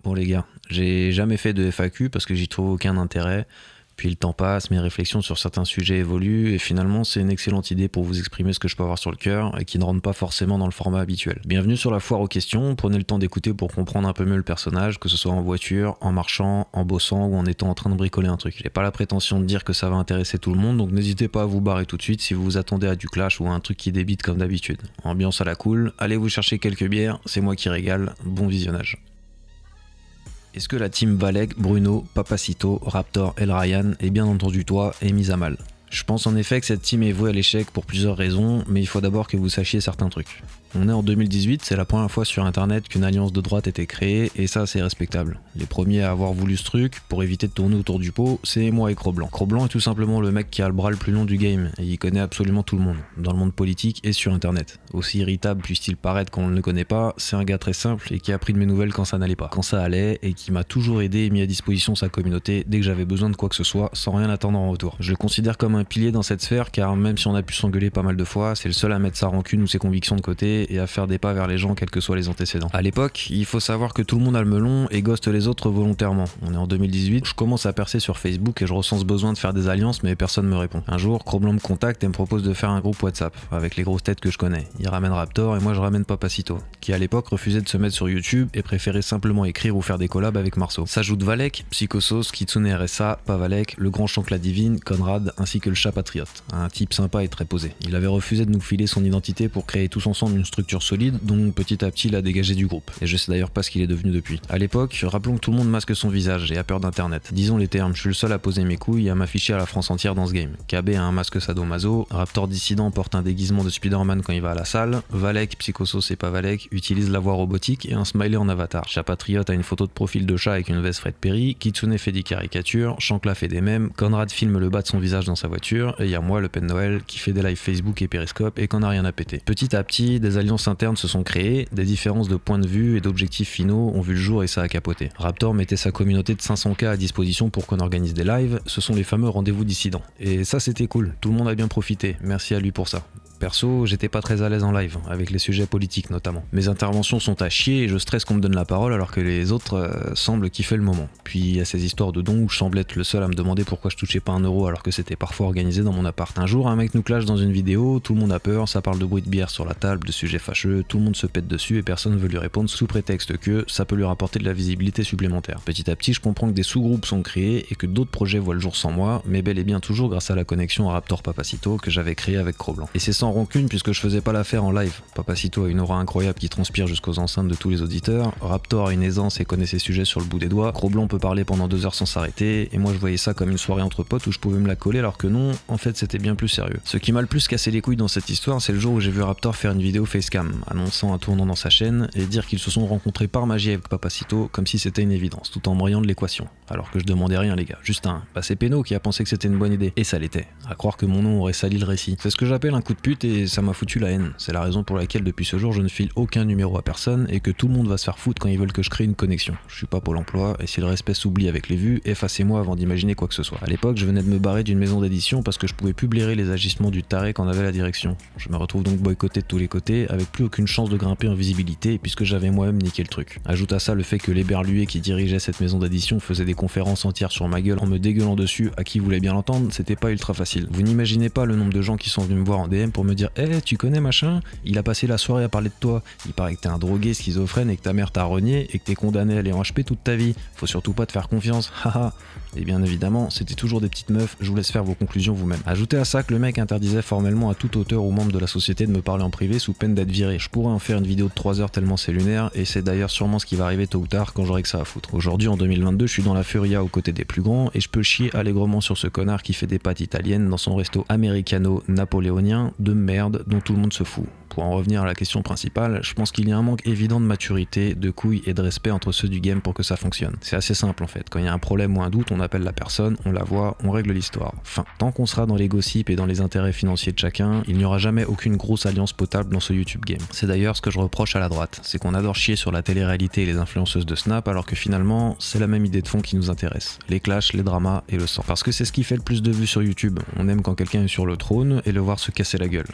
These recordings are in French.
Bon les gars, j'ai jamais fait de FAQ parce que j'y trouve aucun intérêt. Puis le temps passe, mes réflexions sur certains sujets évoluent et finalement c'est une excellente idée pour vous exprimer ce que je peux avoir sur le cœur et qui ne rentre pas forcément dans le format habituel. Bienvenue sur la foire aux questions, prenez le temps d'écouter pour comprendre un peu mieux le personnage, que ce soit en voiture, en marchant, en bossant ou en étant en train de bricoler un truc. J'ai pas la prétention de dire que ça va intéresser tout le monde, donc n'hésitez pas à vous barrer tout de suite si vous vous attendez à du clash ou à un truc qui débite comme d'habitude. Ambiance à la cool, allez vous chercher quelques bières, c'est moi qui régale, bon visionnage. Est-ce que la team Valek, Bruno, Papacito, Raptor et Ryan et bien entendu toi est mise à mal? Je pense en effet que cette team est vouée à l'échec pour plusieurs raisons, mais il faut d'abord que vous sachiez certains trucs. On est en 2018, c'est la première fois sur internet qu'une alliance de droite était créée, et ça c'est respectable. Les premiers à avoir voulu ce truc, pour éviter de tourner autour du pot, c'est moi et Cro-Blanc. Cro-Blanc est tout simplement le mec qui a le bras le plus long du game, et il connaît absolument tout le monde, dans le monde politique et sur internet. Aussi irritable puisse-t-il paraître quand on ne le connaît pas, c'est un gars très simple et qui a pris de mes nouvelles quand ça n'allait pas. Quand ça allait, et qui m'a toujours aidé et mis à disposition sa communauté dès que j'avais besoin de quoi que ce soit, sans rien attendre en retour. Je le considère comme un pilier dans cette sphère, car même si on a pu s'engueuler pas mal de fois, c'est le seul à mettre sa rancune ou ses convictions de côté et à faire des pas vers les gens quels que soient les antécédents. À l'époque, il faut savoir que tout le monde a le melon et ghoste les autres volontairement. On est en 2018, je commence à percer sur Facebook et je ressens ce besoin de faire des alliances mais personne me répond. Un jour, Cro-Blanc me contacte et me propose de faire un groupe WhatsApp avec les grosses têtes que je connais. Il ramène Raptor et moi je ramène Papacito, qui à l'époque refusait de se mettre sur YouTube et préférait simplement écrire ou faire des collabs avec Marceau. S'ajoute Valek, Psychosos, Kitsune RSA, Pavalek, le grand Chank la Divine, Conrad ainsi que le chat patriote. Un type sympa et très posé. Il avait refusé de nous filer son identité pour créer tous ensemble une structure solide, donc petit à petit l'a dégagé du groupe. Et je sais d'ailleurs pas ce qu'il est devenu depuis. À l'époque, rappelons que tout le monde masque son visage et a peur d'internet. Disons les termes, je suis le seul à poser mes couilles et à m'afficher à la France entière dans ce game. KB a un masque sadomaso, Raptor dissident porte un déguisement de Spider-Man quand il va à la salle, Valek, Psychosos et Pavalek utilisent la voix robotique et un smiley en avatar. Chat patriote a une photo de profil de chat avec une veste Fred Perry, Kitsune fait des caricatures, Shankla fait des mèmes, Conrad filme le bas de son visage dans sa voiture, et il y a moi, le Père Noël, qui fait des lives Facebook et Periscope et qu'on a rien à péter. Petit à petit, des alliances internes se sont créées, des différences de points de vue et d'objectifs finaux ont vu le jour et ça a capoté. Raptor mettait sa communauté de 500K à disposition pour qu'on organise des lives, ce sont les fameux rendez-vous dissidents. Et ça c'était cool, tout le monde a bien profité, merci à lui pour ça. Perso, j'étais pas très à l'aise en live, avec les sujets politiques notamment. Mes interventions sont à chier et je stresse qu'on me donne la parole alors que les autres semblent kiffer le moment. Puis il y a ces histoires de dons où je semble être le seul à me demander pourquoi je touchais pas un euro alors que c'était parfois organisé dans mon appart. Un jour, un mec nous clash dans une vidéo, tout le monde a peur, ça parle de bruit de bière sur la table, de sujets fâcheux, tout le monde se pète dessus et personne veut lui répondre sous prétexte que ça peut lui rapporter de la visibilité supplémentaire. Petit à petit, je comprends que des sous-groupes sont créés et que d'autres projets voient le jour sans moi, mais bel et bien toujours grâce à la connexion à Raptor Papacito que j'avais créée avec Cro-Blanc. Et c'est sans rancune puisque je faisais pas l'affaire en live. Papacito a une aura incroyable qui transpire jusqu'aux enceintes de tous les auditeurs, Raptor a une aisance et connaît ses sujets sur le bout des doigts, Cro-Blanc peut parler pendant 2 heures sans s'arrêter, et moi je voyais ça comme une soirée entre potes où je pouvais me la coller alors que non, en fait c'était bien plus sérieux. Ce qui m'a le plus cassé les couilles dans cette histoire, c'est le jour où j'ai vu Raptor faire une vidéo facecam, annonçant un tournant dans sa chaîne, et dire qu'ils se sont rencontrés par magie avec Papacito, comme si c'était une évidence, tout en brillant de l'équation. Alors que je demandais rien les gars, juste un « bah c'est Péno qui a pensé que c'était une bonne idée », et ça l'était. À croire que mon nom aurait sali le récit. C'est ce que j'appelle un coup de pute et ça m'a foutu la haine. C'est la raison pour laquelle depuis ce jour je ne file aucun numéro à personne et que tout le monde va se faire foutre quand ils veulent que je crée une connexion. Je suis pas Pôle emploi et si le respect s'oublie avec les vues, effacez-moi avant d'imaginer quoi que ce soit. À l'époque, je venais de me barrer d'une maison d'édition parce que je pouvais plus blairer les agissements du taré qu'en avait la direction. Je me retrouve donc boycotté de tous les côtés avec plus aucune chance de grimper en visibilité puisque j'avais moi-même niqué le truc. Ajoute à ça le fait que l'éberlué qui dirigeait cette maison d'édition faisait des conférences entières sur ma gueule en me dégueulant dessus à qui voulait bien l'entendre, c'était pas ultra facile. Vous n'imaginez pas le nombre de gens qui sont venus me voir en DM pour me dire « tu connais machin ? Il a passé la soirée à parler de toi. Il paraît que t'es un drogué schizophrène et que ta mère t'a renié et que t'es condamné à aller en HP toute ta vie. Faut surtout pas te faire confiance. Haha. » Et bien évidemment, c'était toujours des petites meufs, je vous laisse faire vos conclusions vous-même. Ajoutez à ça que le mec interdisait formellement à tout auteur ou membre de la société de me parler en privé sous peine d'être viré. Je pourrais en faire une vidéo de 3 heures tellement c'est lunaire, et c'est d'ailleurs sûrement ce qui va arriver tôt ou tard quand j'aurai que ça à foutre. Aujourd'hui, en 2022, je suis dans la furia aux côtés des plus grands, et je peux chier allègrement sur ce connard qui fait des pâtes italiennes dans son resto americano-napoléonien de merde dont tout le monde se fout. Pour en revenir à la question principale, je pense qu'il y a un manque évident de maturité, de couilles et de respect entre ceux du game pour que ça fonctionne. C'est assez simple en fait, quand il y a un problème ou un doute, on appelle la personne, on la voit, on règle l'histoire. Fin. Tant qu'on sera dans les gossips et dans les intérêts financiers de chacun, il n'y aura jamais aucune grosse alliance potable dans ce YouTube game. C'est d'ailleurs ce que je reproche à la droite, c'est qu'on adore chier sur la télé-réalité et les influenceuses de Snap alors que finalement, c'est la même idée de fond qui nous intéresse. Les clashs, les dramas et le sang. Parce que c'est ce qui fait le plus de vues sur YouTube. On aime quand quelqu'un est sur le trône et le voir se casser la gueule.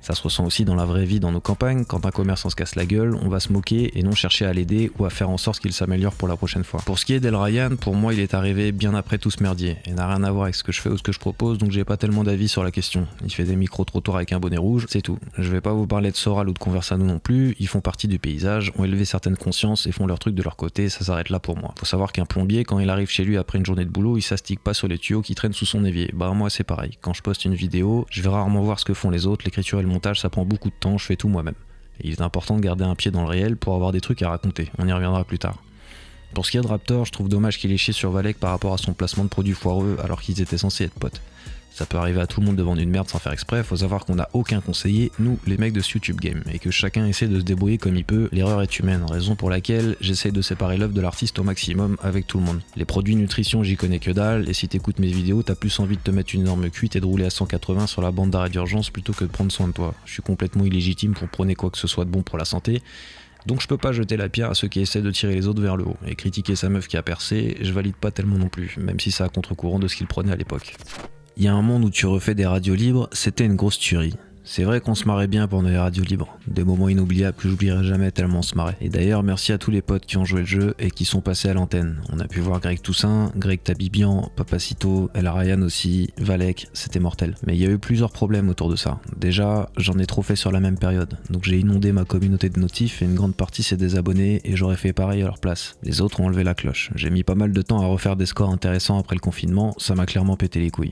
Ça se ressent aussi dans la vraie vie, dans nos campagnes. Quand un commerçant se casse la gueule, on va se moquer et non chercher à l'aider ou à faire en sorte qu'il s'améliore pour la prochaine fois. Pour ce qui est d'El Ryan, pour moi il est arrivé bien après tout ce merdier et n'a rien à voir avec ce que je fais ou ce que je propose, donc j'ai pas tellement d'avis sur la question. Il fait des micro-trottoirs avec un bonnet rouge, c'est tout. Je vais pas vous parler de Soral ou de Conversano non plus, ils font partie du paysage, ont élevé certaines consciences et font leur truc de leur côté, ça s'arrête là pour moi. Faut savoir qu'un plombier, quand il arrive chez lui après une journée de boulot, il s'astique pas sur les tuyaux qui traînent sous son évier. Bah moi c'est pareil, quand je poste une vidéo, je vais rarement voir ce que font les autres, l'écriture et le montage ça prend beaucoup de temps, je fais tout moi-même. Et il est important de garder un pied dans le réel pour avoir des trucs à raconter, on y reviendra plus tard. Pour ce qui est de Raptor, je trouve dommage qu'il ait chié sur Valek par rapport à son placement de produits foireux alors qu'ils étaient censés être potes. Ça peut arriver à tout le monde de vendre une merde sans faire exprès, faut savoir qu'on n'a aucun conseiller, nous les mecs de ce YouTube Game, et que chacun essaie de se débrouiller comme il peut, l'erreur est humaine, raison pour laquelle j'essaie de séparer l'œuvre de l'artiste au maximum avec tout le monde. Les produits nutrition j'y connais que dalle, et si t'écoutes mes vidéos t'as plus envie de te mettre une énorme cuite et de rouler à 180 sur la bande d'arrêt d'urgence plutôt que de prendre soin de toi. Je suis complètement illégitime pour prôner quoi que ce soit de bon pour la santé, donc je peux pas jeter la pierre à ceux qui essaient de tirer les autres vers le haut, et critiquer sa meuf qui a percé, je valide pas tellement non plus, même si c'est à contre-courant de ce qu'il prenait à l'époque. Il y a un monde où tu refais des radios libres, c'était une grosse tuerie. C'est vrai qu'on se marrait bien pendant les radios libres, des moments inoubliables que j'oublierai jamais tellement on se marrait. Et d'ailleurs merci à tous les potes qui ont joué le jeu et qui sont passés à l'antenne. On a pu voir Greg Toussaint, Greg Tabibian, Papacito, El Ryan aussi, Valek, c'était mortel. Mais il y a eu plusieurs problèmes autour de ça. Déjà, j'en ai trop fait sur la même période, donc j'ai inondé ma communauté de notifs et une grande partie s'est désabonnée et j'aurais fait pareil à leur place. Les autres ont enlevé la cloche. J'ai mis pas mal de temps à refaire des scores intéressants après le confinement, ça m'a clairement pété les couilles.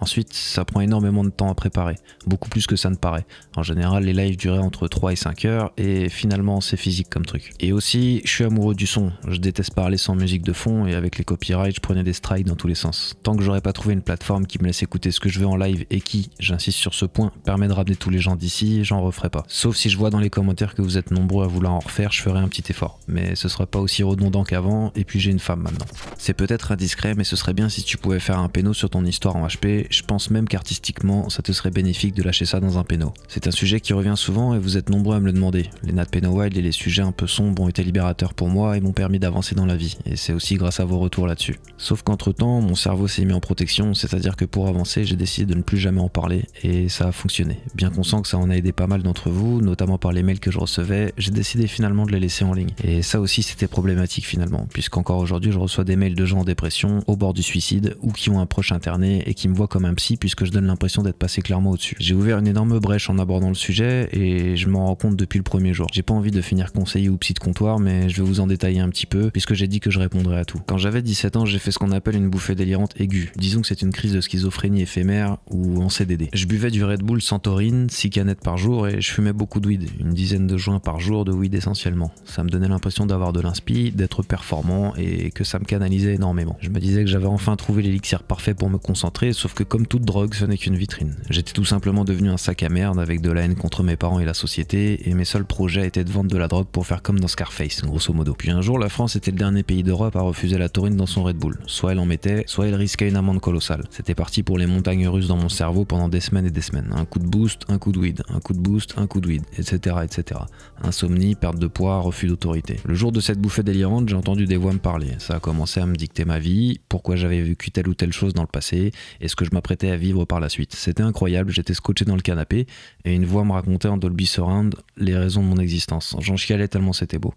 Ensuite, ça prend énormément de temps à préparer, beaucoup plus que ça ne paraît. En général, les lives duraient entre 3 et 5 heures, et finalement, c'est physique comme truc. Et aussi, je suis amoureux du son, je déteste parler sans musique de fond, et avec les copyrights, je prenais des strikes dans tous les sens. Tant que j'aurais pas trouvé une plateforme qui me laisse écouter ce que je veux en live, et qui, j'insiste sur ce point, permet de ramener tous les gens d'ici, j'en referai pas. Sauf si je vois dans les commentaires que vous êtes nombreux à vouloir en refaire, je ferai un petit effort. Mais ce sera pas aussi redondant qu'avant, et puis j'ai une femme maintenant. C'est peut-être indiscret, mais ce serait bien si tu pouvais faire un péno sur ton histoire en HP. Je pense même qu'artistiquement, ça te serait bénéfique de lâcher ça dans un péno. C'est un sujet qui revient souvent et vous êtes nombreux à me le demander. Les Nat Péno Wild et les sujets un peu sombres ont été libérateurs pour moi et m'ont permis d'avancer dans la vie. Et c'est aussi grâce à vos retours là-dessus. Sauf qu'entre temps, mon cerveau s'est mis en protection, c'est-à-dire que pour avancer, j'ai décidé de ne plus jamais en parler et ça a fonctionné. Bien conscient que ça en a aidé pas mal d'entre vous, notamment par les mails que je recevais, j'ai décidé finalement de les laisser en ligne. Et ça aussi c'était problématique finalement, puisqu'encore aujourd'hui je reçois des mails de gens en dépression, au bord du suicide, ou qui ont un proche interné et qui me voient comme un psy puisque je donne l'impression d'être passé clairement au-dessus. J'ai ouvert une énorme brèche en abordant le sujet et je m'en rends compte depuis le premier jour. J'ai pas envie de finir conseiller ou psy de comptoir, mais je vais vous en détailler un petit peu puisque j'ai dit que je répondrais à tout. Quand j'avais 17 ans, j'ai fait ce qu'on appelle une bouffée délirante aiguë. Disons que c'est une crise de schizophrénie éphémère ou en CDD. Je buvais du Red Bull sans taurine, 6 canettes par jour et je fumais beaucoup de weed, une dizaine de joints par jour de weed essentiellement. Ça me donnait l'impression d'avoir de l'inspi, d'être performant et que ça me canalisait énormément. Je me disais que j'avais enfin trouvé l'élixir parfait pour me concentrer, sauf que comme toute drogue, ce n'est qu'une vitrine. J'étais tout simplement devenu un sac à merde avec de la haine contre mes parents et la société, et mes seuls projets étaient de vendre de la drogue pour faire comme dans Scarface, grosso modo. Puis un jour, la France était le dernier pays d'Europe à refuser la taurine dans son Red Bull. Soit elle en mettait, soit elle risquait une amende colossale. C'était parti pour les montagnes russes dans mon cerveau pendant des semaines et des semaines. Un coup de boost, un coup de weed, un coup de boost, un coup de weed, etc., etc. Insomnie, perte de poids, refus d'autorité. Le jour de cette bouffée délirante, j'ai entendu des voix me parler. Ça a commencé à me dicter ma vie, pourquoi j'avais vécu telle ou telle chose dans le passé, et ce que je m'apprêtais à vivre par la suite. C'était incroyable, j'étais scotché dans le canapé, et une voix me racontait en Dolby Surround les raisons de mon existence. J'en chialais tellement c'était beau.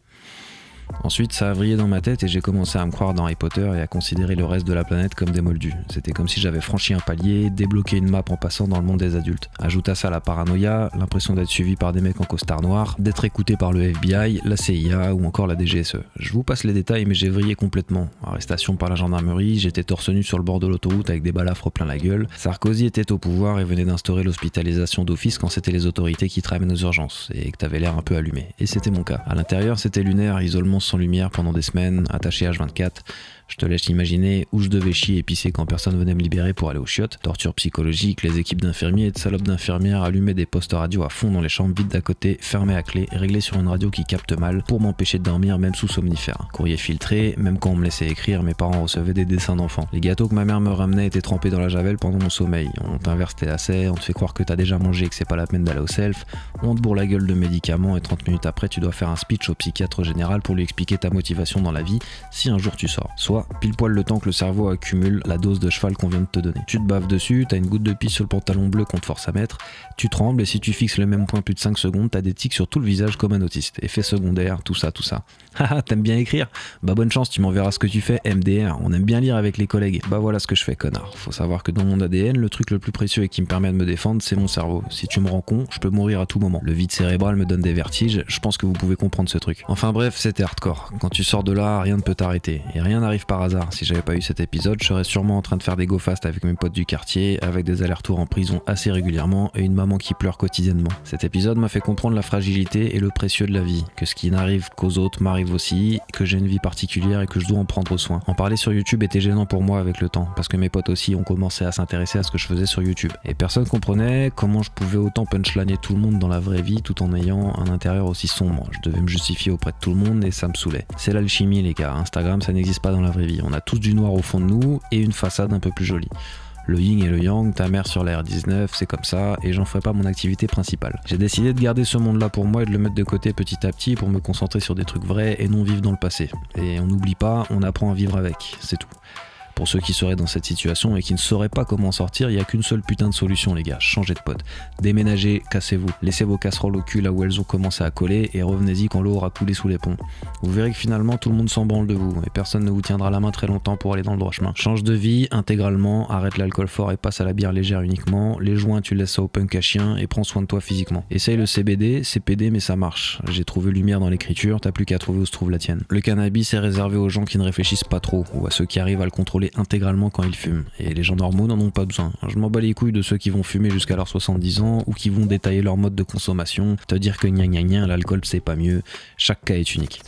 Ensuite, ça a vrillé dans ma tête et j'ai commencé à me croire dans Harry Potter et à considérer le reste de la planète comme des moldus. C'était comme si j'avais franchi un palier, débloqué une map en passant dans le monde des adultes. Ajoute à ça la paranoïa, l'impression d'être suivi par des mecs en costard noir, d'être écouté par le FBI, la CIA ou encore la DGSE. Je vous passe les détails mais j'ai vrillé complètement. Arrestation par la gendarmerie, j'étais torse nu sur le bord de l'autoroute avec des balafres plein la gueule. Sarkozy était au pouvoir et venait d'instaurer l'hospitalisation d'office quand c'était les autorités qui te ramènent aux urgences et que t'avais l'air un peu allumé. Et c'était mon cas. À l'intérieur, c'était lunaire, isolement sans lumière pendant des semaines, attaché H24. Je te laisse imaginer où je devais chier et pisser quand personne venait me libérer pour aller aux chiottes. Torture psychologique, les équipes d'infirmiers et de salopes d'infirmières allumaient des postes radio à fond dans les chambres vides d'à côté, fermées à clé, réglées sur une radio qui capte mal pour m'empêcher de dormir même sous somnifère. Courrier filtré, même quand on me laissait écrire, mes parents recevaient des dessins d'enfants. Les gâteaux que ma mère me ramenait étaient trempés dans la javel pendant mon sommeil. On t'inverse tes lacets, on te fait croire que t'as déjà mangé et que c'est pas la peine d'aller au self, on te bourre la gueule de médicaments et 30 minutes après tu dois faire un speech au psychiatre général pour lui expliquer ta motivation dans la vie si un jour tu sors. Soit toi, pile poil le temps que le cerveau accumule la dose de cheval qu'on vient de te donner. Tu te baves dessus, t'as une goutte de pisse sur le pantalon bleu qu'on te force à mettre, tu trembles et si tu fixes le même point plus de 5 secondes, t'as des tics sur tout le visage comme un autiste. Effet secondaire, tout ça. Haha, t'aimes bien écrire? Bah bonne chance, tu m'enverras ce que tu fais, MDR. On aime bien lire avec les collègues. Bah voilà ce que je fais, connard. Faut savoir que dans mon ADN, le truc le plus précieux et qui me permet de me défendre, c'est mon cerveau. Si tu me rends con, je peux mourir à tout moment. Le vide cérébral me donne des vertiges, je pense que vous pouvez comprendre ce truc. Enfin bref, c'était hardcore. Quand tu sors de là, rien ne peut t'arrêter. Et rien n'arrive par hasard. Si j'avais pas eu cet épisode, je serais sûrement en train de faire des go fast avec mes potes du quartier, avec des allers-retours en prison assez régulièrement et une maman qui pleure quotidiennement. Cet épisode m'a fait comprendre la fragilité et le précieux de la vie, que ce qui n'arrive qu'aux autres m'arrive aussi, que j'ai une vie particulière et que je dois en prendre soin. En parler sur YouTube était gênant pour moi avec le temps, parce que mes potes aussi ont commencé à s'intéresser à ce que je faisais sur YouTube. Et personne comprenait comment je pouvais autant punchliner tout le monde dans la vraie vie tout en ayant un intérieur aussi sombre. Je devais me justifier auprès de tout le monde et ça me saoulait. C'est l'alchimie les gars, Instagram ça n'existe pas dans la vraie vie. On a tous du noir au fond de nous et une façade un peu plus jolie. Le yin et le yang, ta mère sur la R19, c'est comme ça, et j'en ferai pas mon activité principale. J'ai décidé de garder ce monde-là pour moi et de le mettre de côté petit à petit pour me concentrer sur des trucs vrais et non vivre dans le passé. Et on n'oublie pas, on apprend à vivre avec, c'est tout. Pour ceux qui seraient dans cette situation et qui ne sauraient pas comment en sortir, il n'y a qu'une seule putain de solution les gars, changez de pote. Déménagez, cassez-vous, laissez vos casseroles au cul là où elles ont commencé à coller et revenez-y quand l'eau aura coulé sous les ponts. Vous verrez que finalement tout le monde s'en branle de vous et personne ne vous tiendra la main très longtemps pour aller dans le droit chemin. Change de vie intégralement, arrête l'alcool fort et passe à la bière légère uniquement, les joints tu laisses ça au punk à chien et prends soin de toi physiquement. Essaye le CBD, c'est pédé mais ça marche. J'ai trouvé lumière dans l'écriture, t'as plus qu'à trouver où se trouve la tienne. Le cannabis est réservé aux gens qui ne réfléchissent pas trop ou à ceux qui arrivent à le contrôler intégralement quand ils fument. Et les gens normaux n'en ont pas besoin. Je m'en bats les couilles de ceux qui vont fumer jusqu'à leurs 70 ans ou qui vont détailler leur mode de consommation, te dire que gna gna gna, l'alcool c'est pas mieux. Chaque cas est unique.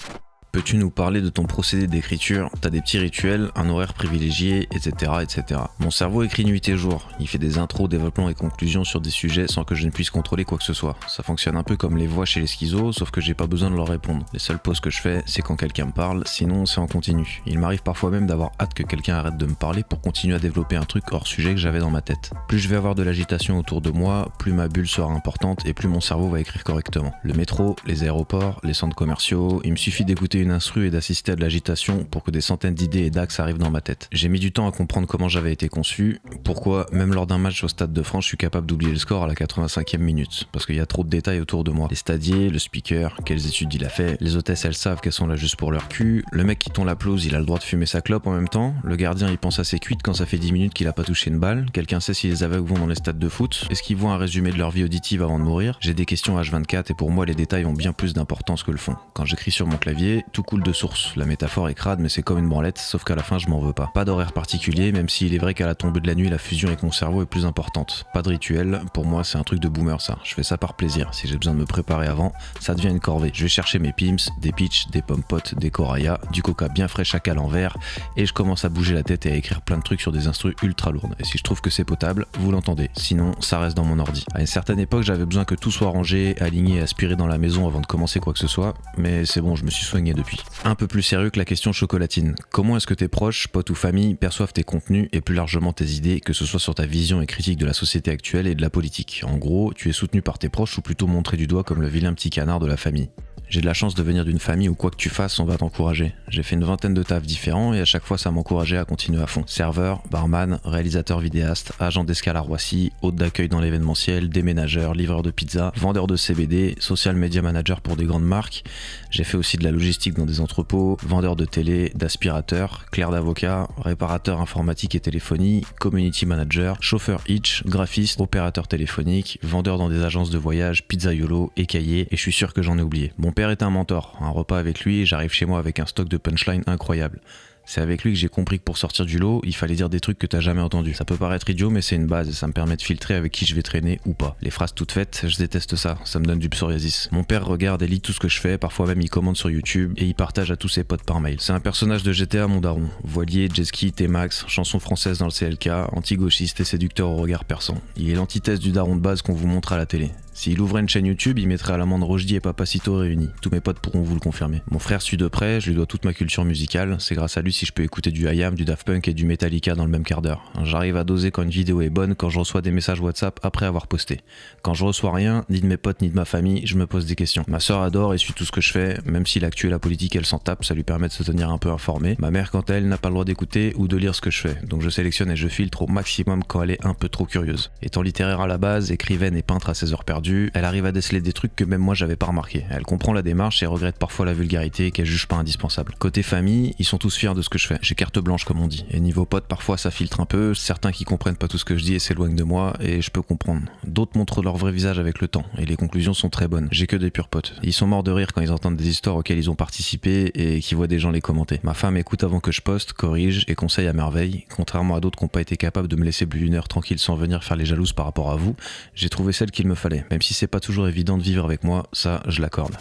Peux-tu nous parler de ton procédé d'écriture? T'as des petits rituels, un horaire privilégié, etc., etc. Mon cerveau écrit nuit et jour. Il fait des intros, développements et conclusions sur des sujets sans que je ne puisse contrôler quoi que ce soit. Ça fonctionne un peu comme les voix chez les schizos, sauf que j'ai pas besoin de leur répondre. Les seules pauses que je fais, c'est quand quelqu'un me parle, sinon c'est en continu. Il m'arrive parfois même d'avoir hâte que quelqu'un arrête de me parler pour continuer à développer un truc hors sujet que j'avais dans ma tête. Plus je vais avoir de l'agitation autour de moi, plus ma bulle sera importante et plus mon cerveau va écrire correctement. Le métro, les aéroports, les centres commerciaux, il me suffit d'écouter une instru et d'assister à de l'agitation pour que des centaines d'idées et d'axes arrivent dans ma tête. J'ai mis du temps à comprendre comment j'avais été conçu, pourquoi même lors d'un match au Stade de France je suis capable d'oublier le score à la 85e minute, parce qu'il y a trop de détails autour de moi. Les stadiers, le speaker, quelles études il a fait, les hôtesses elles savent qu'elles sont là juste pour leur cul, le mec qui tombe la pelouse il a le droit de fumer sa clope en même temps, le gardien il pense à ses cuites quand ça fait 10 minutes qu'il a pas touché une balle, quelqu'un sait si les aveugles vont dans les stades de foot, est-ce qu'ils voient un résumé de leur vie auditive avant de mourir? J'ai des questions H24 et pour moi les détails ont bien plus d'importance que le fond. Quand j'écris sur mon clavier, tout coule de source. La métaphore est crade mais c'est comme une branlette, sauf qu'à la fin je m'en veux pas. Pas d'horaire particulier, même s'il est vrai qu'à la tombée de la nuit la fusion avec mon cerveau est plus importante. Pas de rituel, pour moi c'est un truc de boomer ça. Je fais ça par plaisir. Si j'ai besoin de me préparer avant, ça devient une corvée. Je vais chercher mes pims, des pitchs, des pommes potes, des coraya, du coca bien frais chaque à l'envers et je commence à bouger la tête et à écrire plein de trucs sur des instrus ultra lourdes. Et si je trouve que c'est potable, vous l'entendez. Sinon, ça reste dans mon ordi. À une certaine époque, j'avais besoin que tout soit rangé, aligné et aspiré dans la maison avant de commencer quoi que ce soit, mais c'est bon, je me suis soigné depuis. Un peu plus sérieux que la question chocolatine. Comment est-ce que tes proches, potes ou famille perçoivent tes contenus et plus largement tes idées, que ce soit sur ta vision et critique de la société actuelle et de la politique? En gros, tu es soutenu par tes proches ou plutôt montré du doigt comme le vilain petit canard de la famille? J'ai de la chance de venir d'une famille où quoi que tu fasses, on va t'encourager. J'ai fait une vingtaine de tafs différents et à chaque fois ça m'encourageait à continuer à fond. Serveur, barman, réalisateur vidéaste, agent d'escale à Roissy, hôte d'accueil dans l'événementiel, déménageur, livreur de pizza, vendeur de CBD, social media manager pour des grandes marques. J'ai fait aussi de la logistique dans des entrepôts, vendeur de télé, d'aspirateur, clerc d'avocat, réparateur informatique et téléphonie, community manager, chauffeur hitch, graphiste, opérateur téléphonique, vendeur dans des agences de voyage, pizzaiolo, écaillé et je suis sûr que j'en ai oublié. Mon père est un mentor, un repas avec lui et j'arrive chez moi avec un stock de punchline incroyable. C'est avec lui que j'ai compris que pour sortir du lot, il fallait dire des trucs que t'as jamais entendus. Ça peut paraître idiot mais c'est une base et ça me permet de filtrer avec qui je vais traîner ou pas. Les phrases toutes faites, je déteste ça, ça me donne du psoriasis. Mon père regarde et lit tout ce que je fais, parfois même il commande sur YouTube et il partage à tous ses potes par mail. C'est un personnage de GTA mon daron. Voilier, jet-ski, T-Max, chanson française dans le CLK, anti-gauchiste et séducteur au regard perçant. Il est l'antithèse du daron de base qu'on vous montre à la télé. S'il ouvrait une chaîne YouTube, il mettrait à l'amende Rochdi et Papacito réunis. Tous mes potes pourront vous le confirmer. Mon frère suit de près, je lui dois toute ma culture musicale. C'est grâce à lui si je peux écouter du IAM, du Daft Punk et du Metallica dans le même quart d'heure. J'arrive à doser quand une vidéo est bonne, quand je reçois des messages WhatsApp après avoir posté. Quand je reçois rien, ni de mes potes ni de ma famille, je me pose des questions. Ma sœur adore et suit tout ce que je fais, même si l'actu et la politique elle s'en tape, ça lui permet de se tenir un peu informée. Ma mère quant à elle n'a pas le droit d'écouter ou de lire ce que je fais, donc je sélectionne et je filtre au maximum quand elle est un peu trop curieuse. Étant littéraire à la base, écrivaine et peintre à ses heures perdues, elle arrive à déceler des trucs que même moi j'avais pas remarqué. Elle comprend la démarche et regrette parfois la vulgarité qu'elle juge pas indispensable. Côté famille, ils sont tous fiers de ce que je fais. J'ai carte blanche comme on dit. Et niveau potes, parfois ça filtre un peu, certains qui comprennent pas tout ce que je dis et s'éloignent de moi, et je peux comprendre. D'autres montrent leur vrai visage avec le temps, et les conclusions sont très bonnes. J'ai que des purs potes. Ils sont morts de rire quand ils entendent des histoires auxquelles ils ont participé et qui voient des gens les commenter. Ma femme écoute avant que je poste, corrige et conseille à merveille. Contrairement à d'autres qui n'ont pas été capables de me laisser plus d'une heure tranquille sans venir faire les jalouses par rapport à vous, j'ai trouvé celle qu'il me fallait. Même si c'est pas toujours évident de vivre avec moi, ça je l'accorde.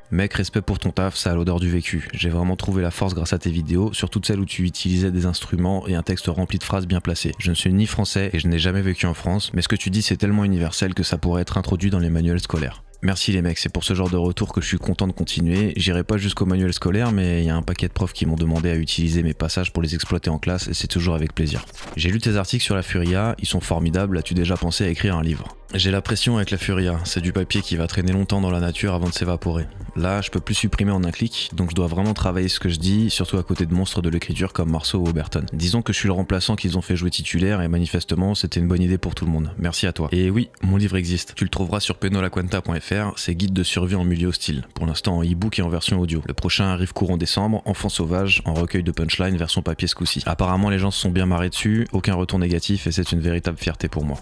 Mec, respect pour ton taf, ça a l'odeur du vécu. J'ai vraiment trouvé la force grâce à tes vidéos, surtout celles où tu utilisais des instruments et un texte rempli de phrases bien placées. Je ne suis ni français et je n'ai jamais vécu en France, mais ce que tu dis c'est tellement universel que ça pourrait être introduit dans les manuels scolaires. Merci les mecs, c'est pour ce genre de retour que je suis content de continuer. J'irai pas jusqu'au manuel scolaire, mais il y a un paquet de profs qui m'ont demandé à utiliser mes passages pour les exploiter en classe et c'est toujours avec plaisir. J'ai lu tes articles sur la Furia, ils sont formidables, as-tu déjà pensé à écrire un livre ? J'ai la pression avec la Furia, c'est du papier qui va traîner longtemps dans la nature avant de s'évaporer. Là, je peux plus supprimer en un clic, donc je dois vraiment travailler ce que je dis, surtout à côté de monstres de l'écriture comme Marceau ou Oberton. Disons que je suis le remplaçant qu'ils ont fait jouer titulaire et manifestement, c'était une bonne idée pour tout le monde. Merci à toi. Et oui, mon livre existe. Tu le trouveras sur penolaquenta.fr, c'est guide de survie en milieu hostile. Pour l'instant en e-book et en version audio. Le prochain arrive courant décembre, Enfant sauvage, en recueil de punchline version papier ce coup-ci. Apparemment les gens se sont bien marrés dessus, aucun retour négatif et c'est une véritable fierté pour moi.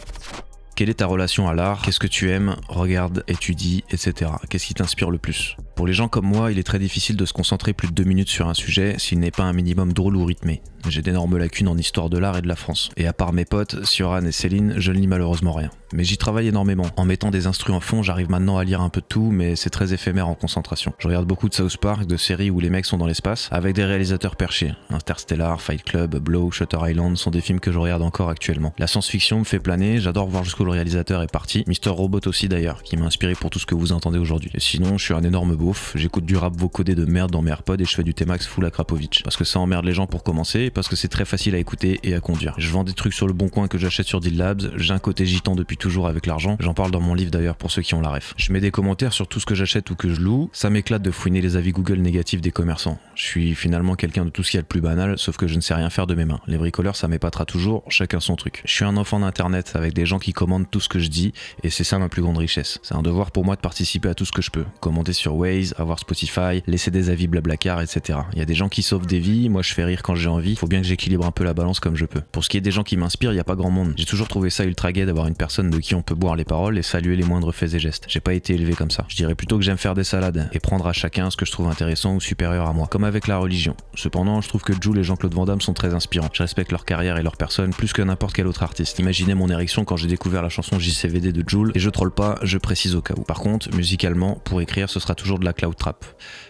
Quelle est ta relation à l'art ? Qu'est-ce que tu aimes, regardes, étudies, etc. Qu'est-ce qui t'inspire le plus ? Pour les gens comme moi, il est très difficile de se concentrer plus de 2 minutes sur un sujet s'il n'est pas un minimum drôle ou rythmé. J'ai d'énormes lacunes en histoire de l'art et de la France. Et à part mes potes, Sioran et Céline, je ne lis malheureusement rien. Mais j'y travaille énormément. En mettant des instrus en fond, j'arrive maintenant à lire un peu de tout, mais c'est très éphémère en concentration. Je regarde beaucoup de South Park, de séries où les mecs sont dans l'espace, avec des réalisateurs perchés. Interstellar, Fight Club, Blow, Shutter Island sont des films que je regarde encore actuellement. La science-fiction me fait planer, j'adore voir jusqu'où le réalisateur est parti. Mr. Robot aussi d'ailleurs, qui m'a inspiré pour tout ce que vous entendez aujourd'hui. Et sinon, je suis un énorme beauf, j'écoute du rap vocodé de merde dans mes AirPods et je fais du T-Max full Akrapovic. Parce que ça emmerde les gens pour commencer, et parce que c'est très facile à écouter et à conduire. Je vends des trucs sur le bon coin que j'achète sur Deal Labs, j'ai un côté gitan depuis toujours avec l'argent, j'en parle dans mon livre d'ailleurs pour ceux qui ont la ref. Je mets des commentaires sur tout ce que j'achète ou que je loue, ça m'éclate de fouiner les avis Google négatifs des commerçants. Je suis finalement quelqu'un de tout ce qu'il y a de plus banal, sauf que je ne sais rien faire de mes mains. Les bricoleurs ça m'épatera toujours, chacun son truc. Je suis un enfant d'internet avec des gens qui commandent tout ce que je dis, et c'est ça ma plus grande richesse. C'est un devoir pour moi de participer à tout ce que je peux. Commenter sur Waze, avoir Spotify, laisser des avis blablacar, etc. Il y a des gens qui sauvent des vies, moi je fais rire quand j'ai envie, faut bien que j'équilibre un peu la balance comme je peux. Pour ce qui est des gens qui m'inspirent, il y a pas grand monde. J'ai toujours trouvé ça ultra gai d'avoir une personne de qui on peut boire les paroles et saluer les moindres faits et gestes. J'ai pas été élevé comme ça. Je dirais plutôt que j'aime faire des salades et prendre à chacun ce que je trouve intéressant ou supérieur à moi, comme avec la religion. Cependant, je trouve que Jul et Jean-Claude Van Damme sont très inspirants. Je respecte leur carrière et leur personne plus que n'importe quel autre artiste. Imaginez mon érection quand j'ai découvert la chanson JCVD de Jul, et je troll pas, je précise au cas où. Par contre, musicalement, pour écrire, ce sera toujours de la cloud trap.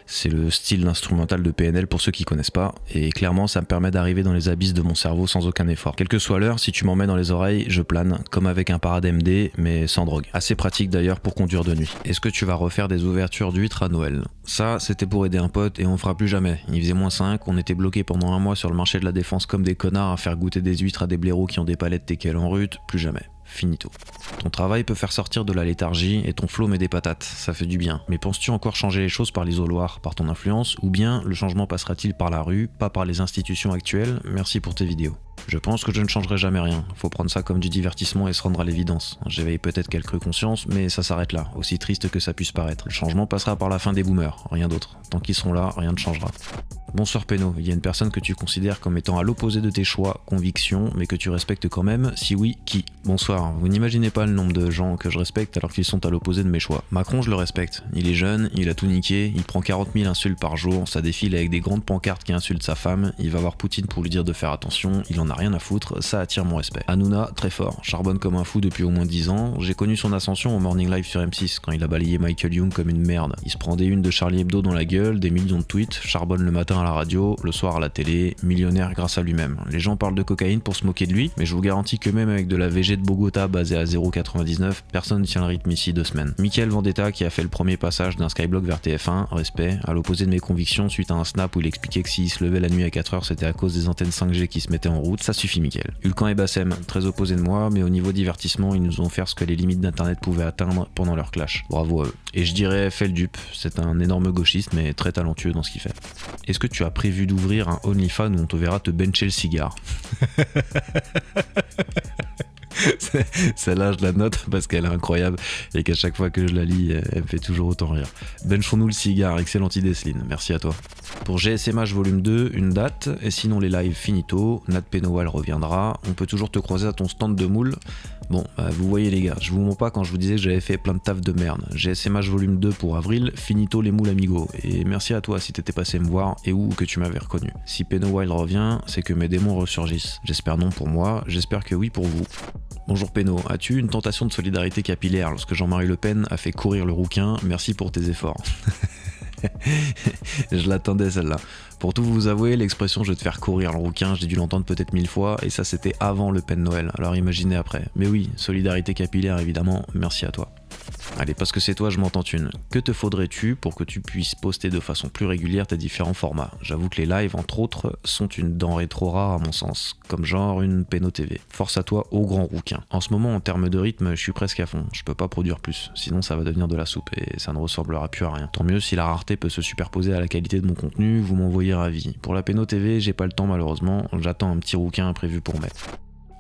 C'est le style instrumental de PNL pour ceux qui connaissent pas, et clairement ça me permet d'arriver dans les abysses de mon cerveau sans aucun effort. Quelle que soit l'heure, si tu m'en mets dans les oreilles, je plane, comme avec un parade MD, mais sans drogue. Assez pratique d'ailleurs pour conduire de nuit. Est-ce que tu vas refaire des ouvertures d'huîtres à Noël ? Ça, c'était pour aider un pote et on fera plus jamais. Il faisait -5, on était bloqués pendant un mois sur le marché de la Défense comme des connards à faire goûter des huîtres à des blaireaux qui ont des palettes teckel en rut, plus jamais. Finito. Ton travail peut faire sortir de la léthargie et ton flow met des patates, ça fait du bien. Mais penses-tu encore changer les choses par l'isoloir, par ton influence, ou bien le changement passera-t-il par la rue, pas par les institutions actuelles ? Merci pour tes vidéos. Je pense que je ne changerai jamais rien. Faut prendre ça comme du divertissement et se rendre à l'évidence. J'éveille peut-être quelques consciences, mais ça s'arrête là, aussi triste que ça puisse paraître. Le changement passera par la fin des boomers, rien d'autre. Tant qu'ils seront là, rien ne changera. Bonsoir Péno, il y a une personne que tu considères comme étant à l'opposé de tes choix, convictions, mais que tu respectes quand même, si oui, qui ? Bonsoir, vous n'imaginez pas le nombre de gens que je respecte alors qu'ils sont à l'opposé de mes choix. Macron, je le respecte. Il est jeune, il a tout niqué, il prend 40 000 insultes par jour, ça défile avec des grandes pancartes qui insultent sa femme, il va voir Poutine pour lui dire de faire attention, il en a rien à foutre, ça attire mon respect. Hanouna, très fort, charbonne comme un fou depuis au moins 10 ans, j'ai connu son ascension au Morning Live sur M6, quand il a balayé Michael Young comme une merde. Il se prend des unes de Charlie Hebdo dans la gueule, des millions de tweets, charbonne le matin à la radio, le soir à la télé, millionnaire grâce à lui-même. Les gens parlent de cocaïne pour se moquer de lui, mais je vous garantis que même avec de la VG de Bogota basée à 0,99, personne ne tient le rythme ici 2 semaines. Mickaël Vendetta qui a fait le premier passage d'un Skyblock vers TF1, respect, à l'opposé de mes convictions suite à un snap où il expliquait que s'il se levait la nuit à 4h c'était à cause des antennes 5G qui se mettaient en route, ça suffit Mickaël. Hulkan et Bassem, très opposés de moi, mais au niveau divertissement, ils nous ont fait ce que les limites d'internet pouvaient atteindre pendant leur clash. Bravo à eux. Et je dirais Feldup, c'est un énorme gauchiste mais très talentueux dans ce qu'il fait. Est-ce que tu as prévu d'ouvrir un OnlyFans où on te verra te bencher le cigare? Celle-là je la note parce qu'elle est incroyable et qu'à chaque fois que je la lis elle me fait toujours autant rire. Benchons-nous le cigare, excellente idée Céline, merci à toi. Pour GSMH volume 2, une date, et sinon les lives finito, Nat Penowal reviendra, on peut toujours te croiser à ton stand de moule. Bon, vous voyez les gars, je vous mens pas quand je vous disais que j'avais fait plein de taf de merde. GSMH volume 2 pour avril, finito les moules amigo, et merci à toi si t'étais passé me voir et ou que tu m'avais reconnu. Si Penowal revient, c'est que mes démons ressurgissent. J'espère non pour moi, j'espère que oui pour vous. Bonjour Péno, as-tu une tentation de solidarité capillaire lorsque Jean-Marie Le Pen a fait courir le rouquin? Merci pour tes efforts. Je l'attendais celle-là. Pour tout vous avouer, l'expression je vais te faire courir le rouquin, j'ai dû l'entendre peut-être 1000 fois, et ça c'était avant le Pen Noël, alors imaginez après. Mais oui, solidarité capillaire évidemment, merci à toi. Allez, parce que c'est toi, je m'entends une. Que te faudrait-tu pour que tu puisses poster de façon plus régulière tes différents formats? J'avoue que les lives, entre autres, sont une denrée trop rare à mon sens, comme genre une Péno TV. Force à toi, au grand rouquin. En ce moment, en termes de rythme, je suis presque à fond. Je peux pas produire plus, sinon ça va devenir de la soupe et ça ne ressemblera plus à rien. Tant mieux si la rareté peut se superposer à la qualité de mon contenu, vous m'envoyez ravi. Pour la Péno TV, j'ai pas le temps malheureusement, j'attends un petit rouquin prévu pour mai.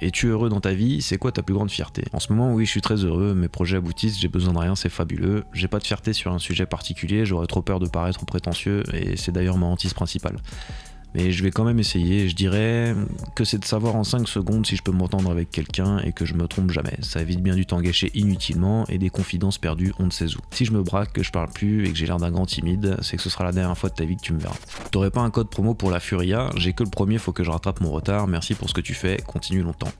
Es-tu heureux dans ta vie? C'est quoi ta plus grande fierté? En ce moment, oui, je suis très heureux, mes projets aboutissent, j'ai besoin de rien, c'est fabuleux. J'ai pas de fierté sur un sujet particulier, j'aurais trop peur de paraître prétentieux, et c'est d'ailleurs ma hantise principale. Mais je vais quand même essayer, je dirais que c'est de savoir en 5 secondes si je peux m'entendre avec quelqu'un et que je me trompe jamais. Ça évite bien du temps gâché inutilement et des confidences perdues on ne sait où. Si je me braque, que je parle plus et que j'ai l'air d'un grand timide, c'est que ce sera la dernière fois de ta vie que tu me verras. T'aurais pas un code promo pour la Furia? J'ai que le premier, faut que je rattrape mon retard, merci pour ce que tu fais, continue longtemps.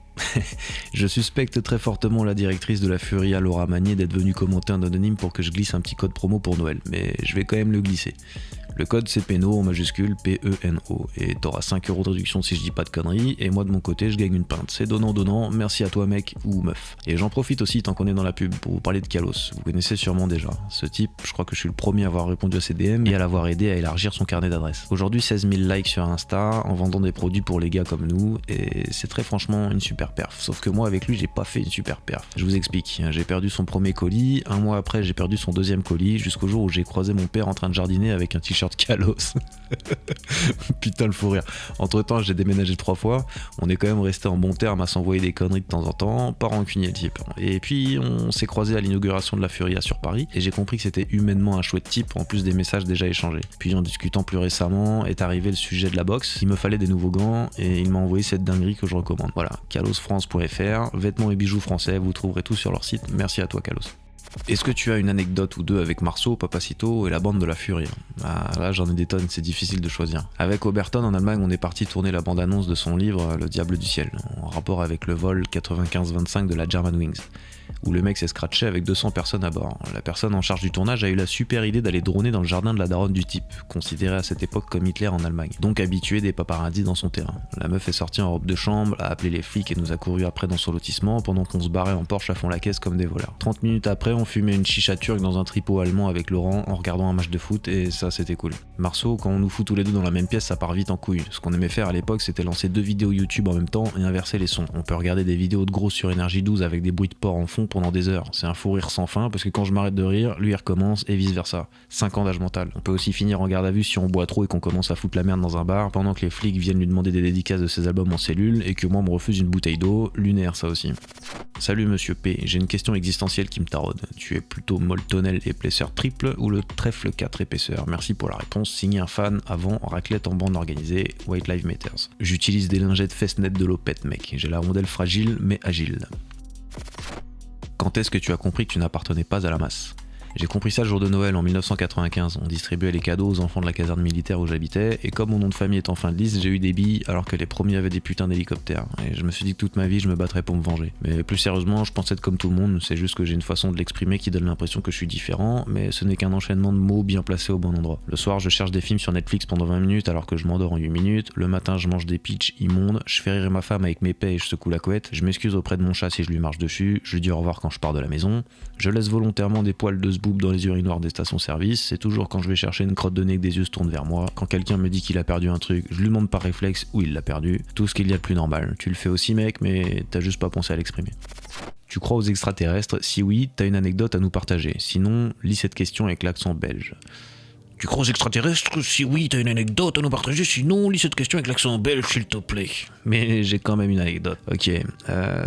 Je suspecte très fortement la directrice de la Furia, Laura Magnier, d'être venue commenter un anonyme pour que je glisse un petit code promo pour Noël, mais je vais quand même le glisser. Le code c'est PENO en majuscule, P-E-N-O, et t'auras 5 € de réduction si je dis pas de conneries, et moi de mon côté je gagne une pinte. C'est donnant, merci à toi mec ou meuf. Et j'en profite aussi tant qu'on est dans la pub pour vous parler de Kalos, vous connaissez sûrement déjà. Ce type, je crois que je suis le premier à avoir répondu à ses DM et à l'avoir aidé à élargir son carnet d'adresses. Aujourd'hui 16 000 likes sur Insta, en vendant des produits pour les gars comme nous, et c'est très franchement une super perf. Sauf que moi avec lui j'ai pas fait une super perf. Je vous explique, j'ai perdu son premier colis, un mois après j'ai perdu son deuxième colis, jusqu'au jour où j'ai croisé mon père en train de jardiner avec un t-shirt Kalos. Putain le fou rire. Entre temps j'ai déménagé 3 fois, on est quand même resté en bon terme à s'envoyer des conneries de temps en temps, pas rancunier le type. Et puis on s'est croisé à l'inauguration de la Furia sur Paris et j'ai compris que c'était humainement un chouette type en plus des messages déjà échangés. Puis en discutant plus récemment est arrivé le sujet de la boxe, il me fallait des nouveaux gants et il m'a envoyé cette dinguerie que je recommande. Voilà, kalosfrance.fr, vêtements et bijoux français, vous trouverez tout sur leur site, merci à toi Kalos. Est-ce que tu as une anecdote ou deux avec Marceau, Papacito et la bande de la Furia? Ah là j'en ai des tonnes, c'est difficile de choisir. Avec Oberton en Allemagne on est parti tourner la bande-annonce de son livre Le Diable du Ciel, en rapport avec le vol 95-25 de la Germanwings, où le mec s'est scratché avec 200 personnes à bord. La personne en charge du tournage a eu la super idée d'aller droner dans le jardin de la daronne du type, considéré à cette époque comme Hitler en Allemagne, donc habitué des paparazzis dans son terrain. La meuf est sortie en robe de chambre, a appelé les flics et nous a couru après dans son lotissement pendant qu'on se barrait en Porsche à fond la caisse comme des voleurs. 30 minutes après on fumait une chicha turque dans un tripot allemand avec Laurent en regardant un match de foot et ça c'était cool. Marceau, quand on nous fout tous les deux dans la même pièce ça part vite en couille. Ce qu'on aimait faire à l'époque c'était lancer 2 vidéos YouTube en même temps et inverser les sons. On peut regarder des vidéos de gros sur Énergie 12 avec des bruits de porc en fond pendant des heures. C'est un fou rire sans fin parce que quand je m'arrête de rire, lui il recommence et vice versa. 5 ans d'âge mental. On peut aussi finir en garde à vue si on boit trop et qu'on commence à foutre la merde dans un bar pendant que les flics viennent lui demander des dédicaces de ses albums en cellule et que moi on me refuse une bouteille d'eau, lunaire ça aussi. Salut monsieur P, j'ai une question existentielle qui me taraude. Tu es plutôt moltonel épaisseur triple ou le trèfle 4 épaisseur? Merci pour la réponse, signé un fan avant, raclette en bande organisée, White Lives Matters. J'utilise des lingettes fesses nettes de l'opette mec, j'ai la rondelle fragile mais agile. Quand est-ce que tu as compris que tu n'appartenais pas à la masse? J'ai compris ça le jour de Noël en 1995. On distribuait les cadeaux aux enfants de la caserne militaire où j'habitais, et comme mon nom de famille est en fin de liste, j'ai eu des billes alors que les premiers avaient des putains d'hélicoptères. Et je me suis dit que toute ma vie je me battrais pour me venger. Mais plus sérieusement, je pense être comme tout le monde, c'est juste que j'ai une façon de l'exprimer qui donne l'impression que je suis différent, mais ce n'est qu'un enchaînement de mots bien placés au bon endroit. Le soir, je cherche des films sur Netflix pendant 20 minutes alors que je m'endors en 8 minutes. Le matin, je mange des pitchs immondes. Je fais rire ma femme avec mes paix et je secoue la couette. Je m'excuse auprès de mon chat si je lui marche dessus. Je lui dis au revoir quand je pars de la maison. Je laisse volontairement des poils de zboob dans les urinoirs des stations-service. C'est toujours quand je vais chercher une crotte de nez que des yeux se tournent vers moi. Quand quelqu'un me dit qu'il a perdu un truc, je lui demande par réflexe où il l'a perdu. Tout ce qu'il y a de plus normal. Tu le fais aussi, mec, mais t'as juste pas pensé à l'exprimer. Tu crois aux extraterrestres? Si oui, t'as une anecdote à nous partager. Sinon, lis cette question avec l'accent belge. Tu crois aux extraterrestres? Si oui, t'as une anecdote à nous partager, sinon lis cette question avec l'accent belge, s'il te plaît. Mais j'ai quand même une anecdote. Ok,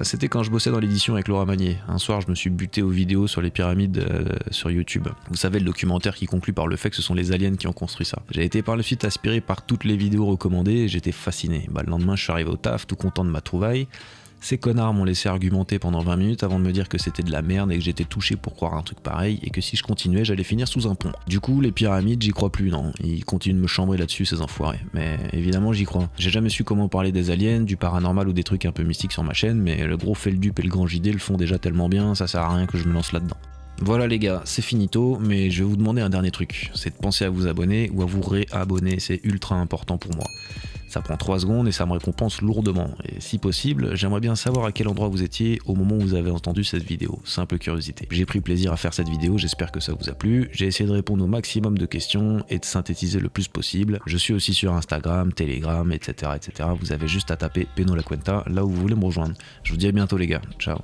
c'était quand je bossais dans l'édition avec Laura Magnier. Un soir, je me suis buté aux vidéos sur les pyramides sur YouTube. Vous savez, le documentaire qui conclut par le fait que ce sont les aliens qui ont construit ça. J'ai été par la suite aspiré par toutes les vidéos recommandées et j'étais fasciné. Le lendemain, je suis arrivé au taf, tout content de ma trouvaille. Ces connards m'ont laissé argumenter pendant 20 minutes avant de me dire que c'était de la merde et que j'étais touché pour croire un truc pareil et que si je continuais j'allais finir sous un pont. Du coup les pyramides j'y crois plus, non, ils continuent de me chambrer là-dessus ces enfoirés, mais évidemment j'y crois. J'ai jamais su comment parler des aliens, du paranormal ou des trucs un peu mystiques sur ma chaîne, mais le gros Feldup et le grand JD le font déjà tellement bien, ça sert à rien que je me lance là-dedans. Voilà les gars, c'est finito, mais je vais vous demander un dernier truc, c'est de penser à vous abonner ou à vous réabonner, c'est ultra important pour moi. Ça prend 3 secondes et ça me récompense lourdement. Et si possible, j'aimerais bien savoir à quel endroit vous étiez au moment où vous avez entendu cette vidéo. Simple curiosité. J'ai pris plaisir à faire cette vidéo, j'espère que ça vous a plu. J'ai essayé de répondre au maximum de questions et de synthétiser le plus possible. Je suis aussi sur Instagram, Telegram, etc. etc. Vous avez juste à taper Peno La Cuenta là où vous voulez me rejoindre. Je vous dis à bientôt les gars. Ciao.